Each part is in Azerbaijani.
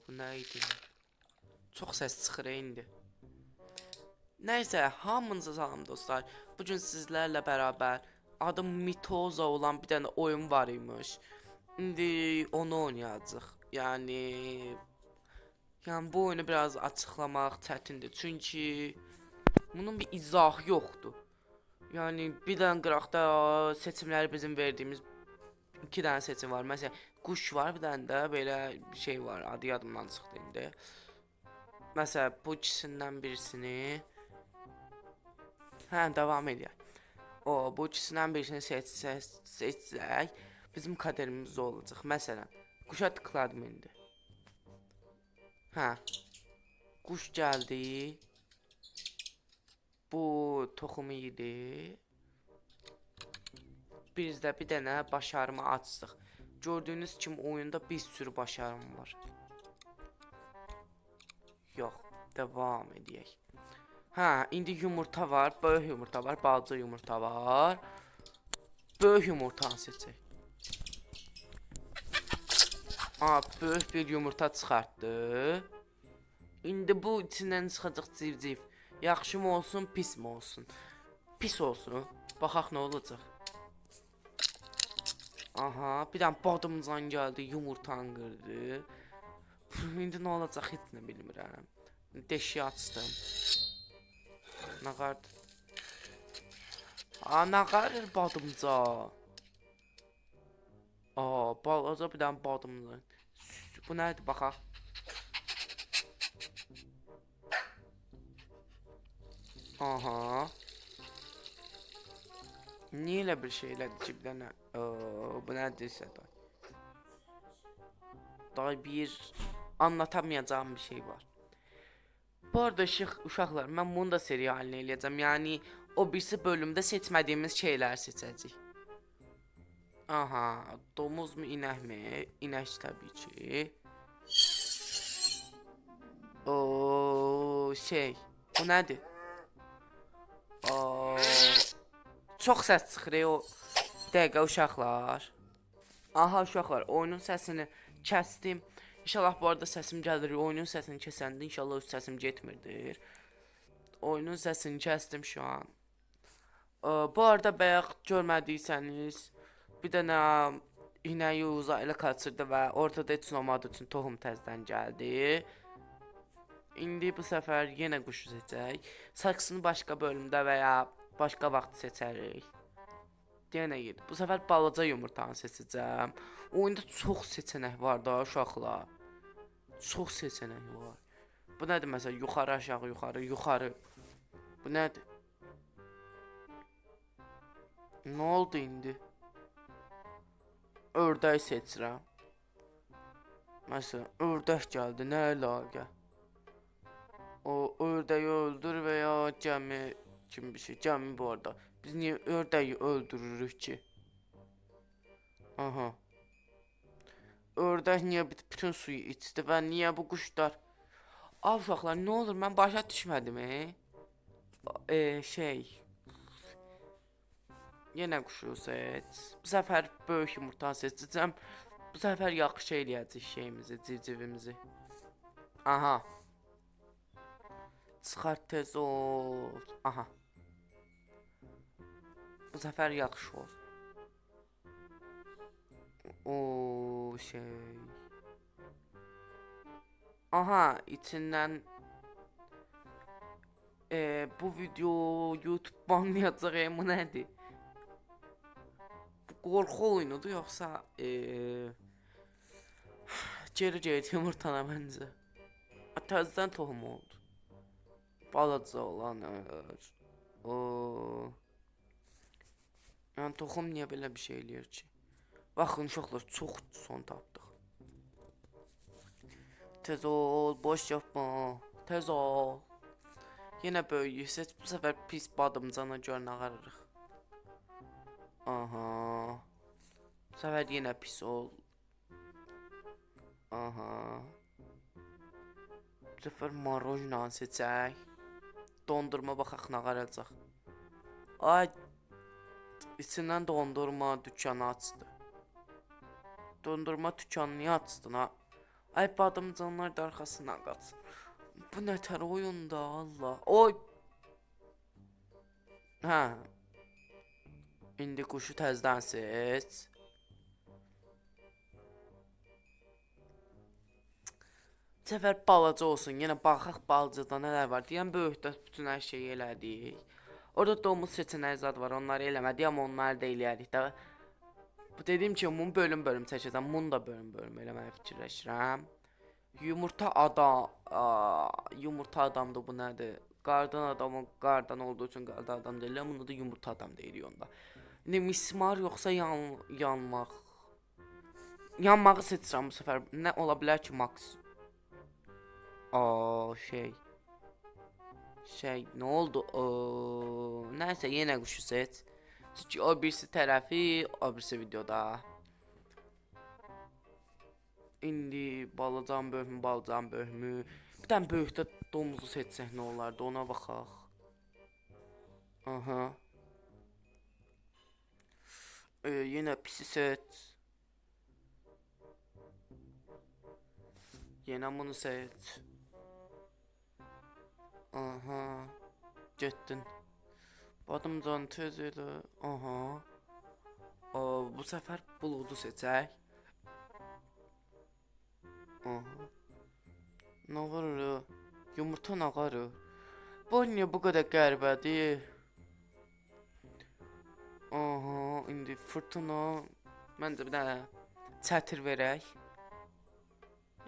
bu nə idi? Çox səs çıxır indi. Nəysə, hamınıza salam dostlar. Bugün sizlərlə bərabər adı Mitoza olan bir dənə oyun var imiş. İndi onu oynayacağıq. Yəni bu oyunu biraz açıqlamaq çətindir. Çünki bunun bir izahı yoxdur. Yəni bir dənə qıraqda seçimləri bizim verdiyimiz iki dənə seçim var. Məsələn, quş var, bir dənə də belə bir şey var. Adı yadımdan çıxdı indi. Məsələn, bu ikisindən birisini devam edək. Bu ikisindən birisini seçsək, bizim kaderimiz olacaq. Məsələn, quşa tıkladım indi. Quş gəldi. Bu toxumu yedi. Biz də bir dənə başarımı açdıq. Gördüyünüz kimi oyunda bir sürü başarım var. Yox, devam edək. İndi yumurta var, böyük yumurta var, balaca yumurta var. Böyük yumurtanı seçək. Böyük bir yumurta çıxartdı. İndi bu içindən çıxacaq civciv. Yaxşı mı olsun, pis mi olsun? Pis olsun. Baxaq nə olacaq. Bir dənə badımcan gəldi, yumurtanı qırdı. İndi nə olacaq, heç nə bilmirəm. Deşiyi açdım. Nə qardı? Nə qarır badımca? Balaca bir dənə badımcan. Bu nədir, baxaq. Niyə elə bir şey elədi ki, bir dənə? Bu nədirsə day. Day bir anlatamayacağım bir şey var. Bu arada uşaqlar, mən bunu da seriya haline eləyəcəm. Yəni o birisi bölümdə seçmədiyimiz şeyləri seçəcəyik. Domuz mu, inək mi? İnək təbii ki. Bu nədir? Çox səs çıxır o. Dəqiqə uşaqlar. Uşaqlar, oyunun səsini kəsdim. İnşallah bu arada səsim gəlir. Oyunun səsini kəsəndə inşallah öz səsim getmirdir. Oyunun səsini kəsdim şu an. Bu arada bayaq görmədiysəniz bir dənə inəyi uzaylı qaçırdı və ortada heç olmadığı üçün tohum təzədən gəldi. İndi bu səfər yenə quşu seçək. Saksını başqa bölümdə və ya başqa vaxt seçərik. Yenə ged. Bu səfər balaca yumurtanı seçəcəm. Oyunda çox seçenek var da uşaqlar. Çox seçenek var. Bu nədir məsələn? Yuxarı, aşağı, yuxarı, yuxarı. Bu nədir? Nə oldu indi? Ördək seçirəm. Məsələn, ördək gəldi. Nə əlaqə? O ördəyi öldür və ya gəmi kimi bir şey. Gəmi bu arada. Biz niyə ördəyi öldürürük ki? Ördək niyə bütün suyu içdi və niyə bu quşlar? Uşaqlar, nə olur, mən başa düşmədim. Yenə quşu seç. Bu səfər böyük yumurtanı seçəcəm. Bu səfər yaxşı eləyəcək şeyimizi, civcivimizi. Çıxart tez ol. Bu səfər yaxşı ol. İçindən bu video YouTube banlayacaq, bu nədir? Bu qorxu oyunudur yoxsa geri yumurtana məncə. Təzədən tohum oldu. Balaca olanır. Yəni toxum niyə belə bir şey eləyir ki? Baxın uşaqlar, çox son tapdıq. Tez ol, boş yapma. Tez ol. Yenə böyüyü seç. Bu səfər pis badımcana görə nə qarırıq. Bu səfər yenə pis ol. Bu səfər marojna seçək. Dondurma baxaq nə qaracaq. İçindən dondurma dükkanı açdı. Dondurma dükkanı niyə açdın ha? Ay badımcanlar da arxasından qaçsın. Bu nətər oyunda Allah. Oy. Hə. İndi quşu təzədən seç. Bu səfər balaca olsun. Yenə baxaq balacadan nələr var. Deyən böyükdə bütün hər şeyi elədik. Orada domuz seçənəyi zad var. Onları eləmədik, amma onları da eləyərik də. Bu dediyim ki, bunu bölüm-bölüm çəkəcəm. Bunu da bölüm-bölüm eləməyi fikirləşirəm. Yumurta adam. Yumurta adamdır bu nədir? Qardan adamın qardan olduğu üçün qardan adam deyirlər. Bunu da yumurta adam deyirik onda. İndi mismar yoxsa yanmaq? Yanmağı seçirəm bu səfər. Nə ola bilər ki, Max? Nə oldu? Nəysə yenə quşu seç. Çünki o birisi tərəfi, o birisi videoda. İndi balacan bölümü. Bir dənə böyükdə domuzu seçsək nə olardı, ona baxaq. Aha. Yenə pisi seç. Yenə bunu seç. Aha. Getdin. Badımcan tez elə. Aha. Bu səfər buludu seçək. Aha. Nə var öyle? Yumurta nə qarı? Bu niyə bu qədər qəribədir? Aha, indi fırtına. Məncə bir dənə çətir verək.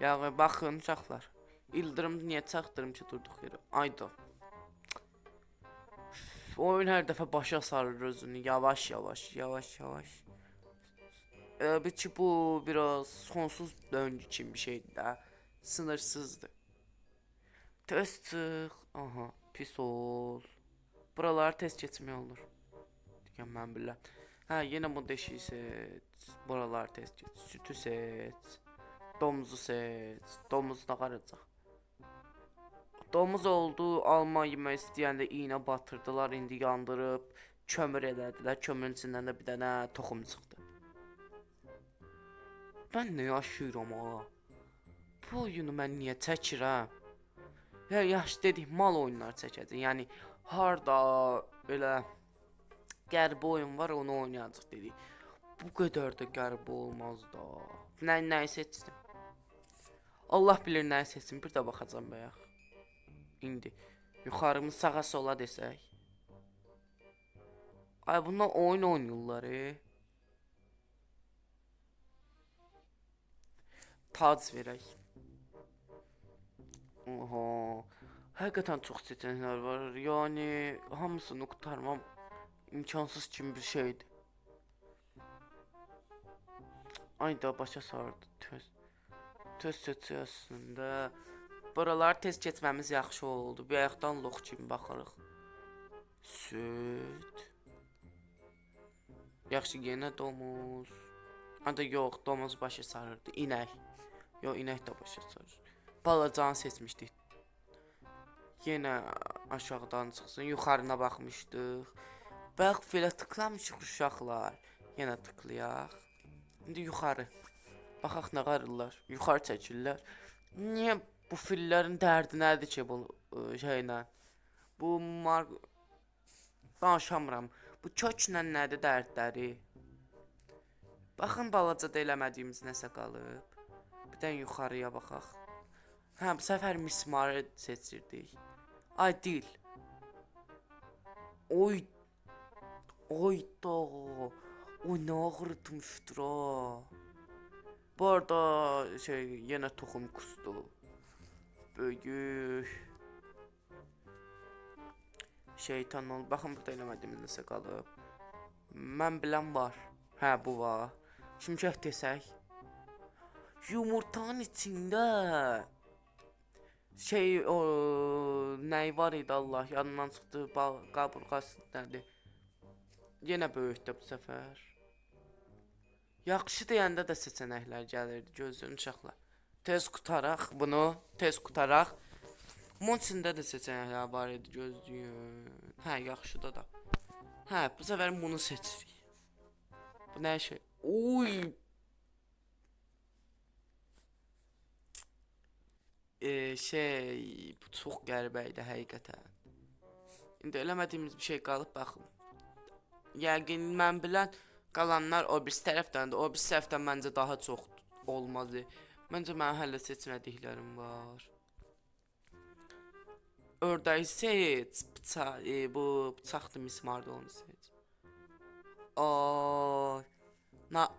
Yağı baxın uşaqlar. İldırım niyə çaxdırım ki durduq yerə? Ayda. Oyun hər dəfə başa sarır özünü. Yavaş. Bir ki bu biraz sonsuz döngü kimi bir şeydir də. Sınırsızdır. Tez çıx. Aha, pis ol. Buraları tez keçmək olur. Deyəm mən biləm. Hə, yenə bu deşiyi seç. Buraları tez keç. Sütü seç. Domuzu seç. Domuz da qaracaq. Domuz oldu. Alma yemək istəyəndə iynə batırdılar. İndi yandırıb kömür elədilər. Kömürün içindən də bir dənə toxum çıxdı. Mən nə yaşayıram ha? Bu oyunu mən niyə çəkirəm? Ya yaş dedik mal oyunlar çəkəcək. Yəni harda belə qəribə oyun var, onu oynayacaq dedik. Bu qədər də qəribə olmaz da. Nəyi seçdim? Allah bilir nəyi seçdim. Bir də baxacağam bayaq. İndi yuxarımız sağa sola desək. Ay bunlar oyun oynayırlar. Tac verək. Oha. Həqiqətən çox seçənəklər var. Yəni hamısını qurtarmam imkansız kimi bir şeydir. Ayda başa sardı. Tez seçəsində. Buralar tez keçməmiz yaxşı oldu. Bir ayaqdan lox kimi baxırıq. Süt. Yaxşı yenə domuz. Adı yox, domuz başa sarırdı. İnək. Yox, inək də başa sarır. Balacanı seçmişdik. Yenə aşağıdan çıxsın. Yuxarına baxmışdıq. Bax filə tıklamışıq uşaqlar. Yenə tıklayaq. İndi yuxarı. Baxaq nə qarırlar. Yuxarı çəkirlər. Niyə bu fillərin dərdi nədir ki bu şeylə? Bu danışamıram. Bu köklə nədir dərdləri? Baxın balaca da eləmədiyimiz nəsə qalıb. Bir də yuxarıya baxaq. Hə, bu səfər mismarı seçirdik. Ay dil. Oy da. O nə ağrıtmışdır ha. Bu arada yenə toxum kustu. Böyük. Şeytan ol. Baxın burada eləmədiyimiz nəsə qalıb. Mən bilən var. Hə, bu var. Şimşək desək. Yumurtanın içində nəyi var idi Allah yanından çıxdı, qaburğası nədir? Yenə böyükdür bu səfər. Yaxşı deyəndə də seçənəklər gəlirdi, gözləyin uşaqlar. Tez qutaraq bunu, tez qutaraq. Bunun içində də seçənəklər var idi, gözləyin. Hə, yaxşıda da. Hə, bu səfər bunu seçirik. Bu nə şey? Oy! şey, bu çox qəribə idi həqiqətən. İndi eləmədiyimiz bir şey qalıb baxın. Yəqin mən bilən qalanlar o birisi tərəfdəndir. O birisi tərəfdən məncə daha çox olmazdı. Məncə mənim hələ seçmədiklərim var. Ördəyi seç, bu bıçaqdır, mismardır, onu seç.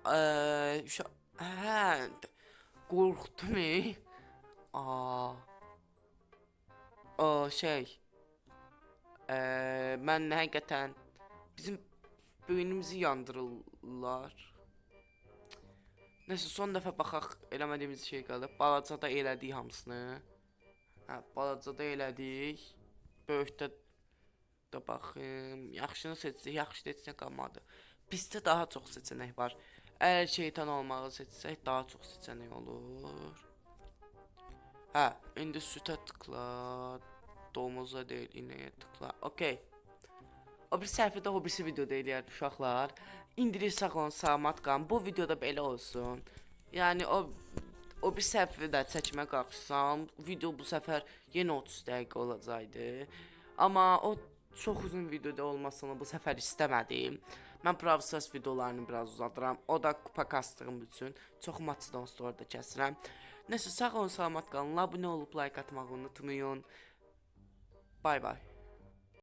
Ay, hə, qorxdum. Aa, o şey, mən həqiqətən bizim beynimizi yandırırlar. Nəsə son dəfə baxaq, eləmədiyimiz şey qalıb. Balacada elədik hamısını. Hə, balacada elədik. Böyükdə də baxım. Yaxşını seçsək, yaxşı seçsək qalmadı. Bizdə daha çox seçenek var. Əgər şeytan olmağı seçsək daha çox seçenek olur. Hə, indi sütə tıkla. Domuza deyil, inəyə tıkla. Okey. O bir səhifədə o birisi videoda eləyər uşaqlar. İndirir sağ olun, salamat qalın. Bu videoda belə olsun. Yəni o bir səhifədə çəkmə qalxsam, video bu səfər yenə 30 dəqiqə olacaqdı. Amma o çox uzun videoda olmasını bu səfər istəmədim. Mən Brawl Stars videolarını biraz uzadıram. O da kupa kastığım üçün. Çox maçdan sonra da kəsirəm. Nəsə sağ olun, salamat qalın. Abunə olub like atmağı unutmayın. Bay bay.